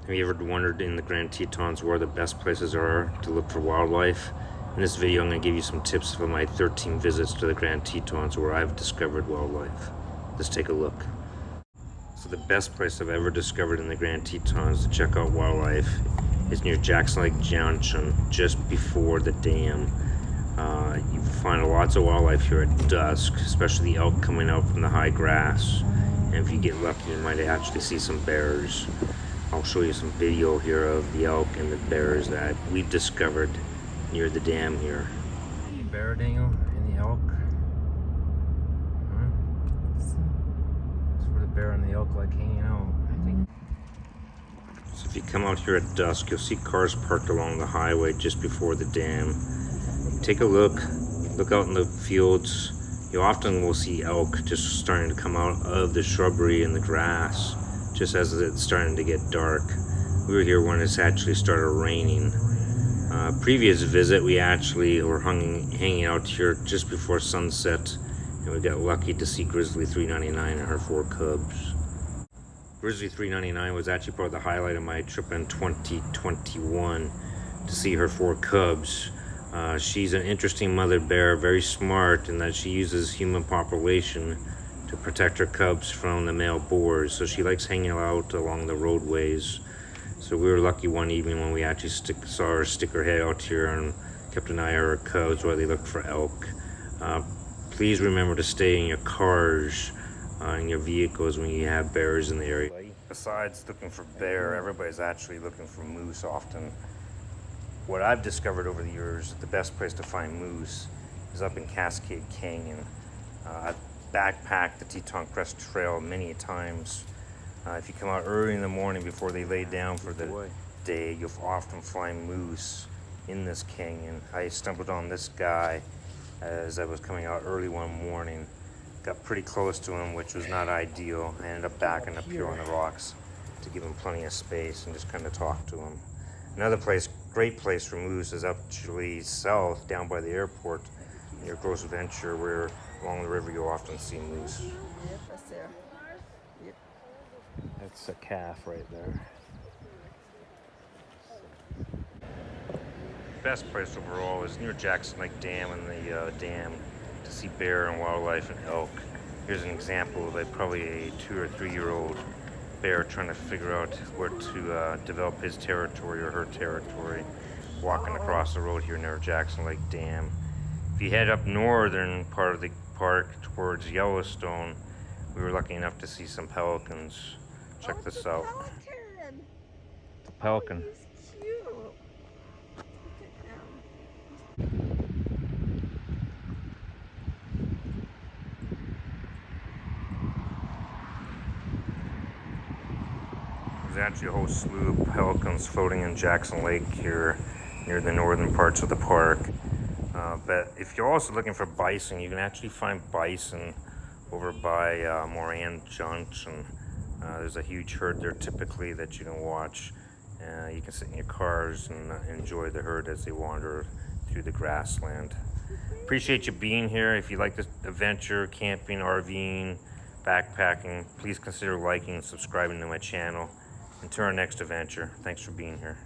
Have you ever wondered in the Grand Tetons where the best places are to look for wildlife? In this video, I'm going to give you some tips for my 13 visits to the Grand Tetons where I've discovered wildlife. Let's take a look. So the best place I've ever discovered in the Grand Tetons to check out wildlife is near Jackson Lake Junction, just before the dam. You find lots of wildlife here at dusk, especially the elk coming out from the high grass. And if you get lucky, you might actually see some bears. I'll show you some video here of the elk and the bears that we've discovered near the dam here. The bear dingo and the elk. That's where the bear and the elk like hanging out. So if you come out here at dusk, you'll see cars parked along the highway just before the dam. Take a look out in the fields. You often will see elk just starting to come out of the shrubbery and the grass just as it's starting to get dark. We were here when it's actually started raining. Previous visit, we actually were hanging out here just before sunset, and we got lucky to see Grizzly 399 and her 4 cubs. Grizzly 399 was actually part of the highlight of my trip in 2021 to see her 4 cubs. She's an interesting mother bear, very smart in that she uses human population to protect her cubs from the male boars. So she likes hanging out along the roadways. So we were lucky one evening when we actually saw her stick her head out here and kept an eye on her cubs while they looked for elk. Please remember to stay in your cars, in your vehicles when you have bears in the area. Besides looking for bear, everybody's actually looking for moose often. What I've discovered over the years, the best place to find moose is up in Cascade Canyon. I've backpacked the Teton Crest Trail many times. If you come out early in the morning before they lay down for the day, you'll often find moose in this canyon. I stumbled on this guy as I was coming out early one morning. Got pretty close to him, which was not ideal. I ended up backing up here on the rocks to give him plenty of space and just kind of talk to him. Another place, great place for moose is actually south, down by the airport, near Gross Venture, where along the river you'll often see moose. Yep, that's there. Yep. That's a calf right there. Best place overall is near Jackson Lake Dam and the dam to see bear and wildlife and elk. Here's an example of probably a 2 or 3 year old bear trying to figure out where to develop his territory or her territory, walking across the road here near Jackson Lake Dam. If you head up northern part of the park towards Yellowstone, we were lucky enough to see some pelicans. Check this out. Pelican. The pelican. Oh, he's cute. Look at him. There's actually a whole slew of pelicans floating in Jackson Lake here near the northern parts of the park. But if you're also looking for bison, you can actually find bison over by Moran Junction. There's a huge herd there typically that you can watch. You can sit in your cars and enjoy the herd as they wander through the grassland. Appreciate you being here. If you like this adventure, camping, RVing, backpacking, please consider liking and subscribing to my channel. Until our next adventure, thanks for being here.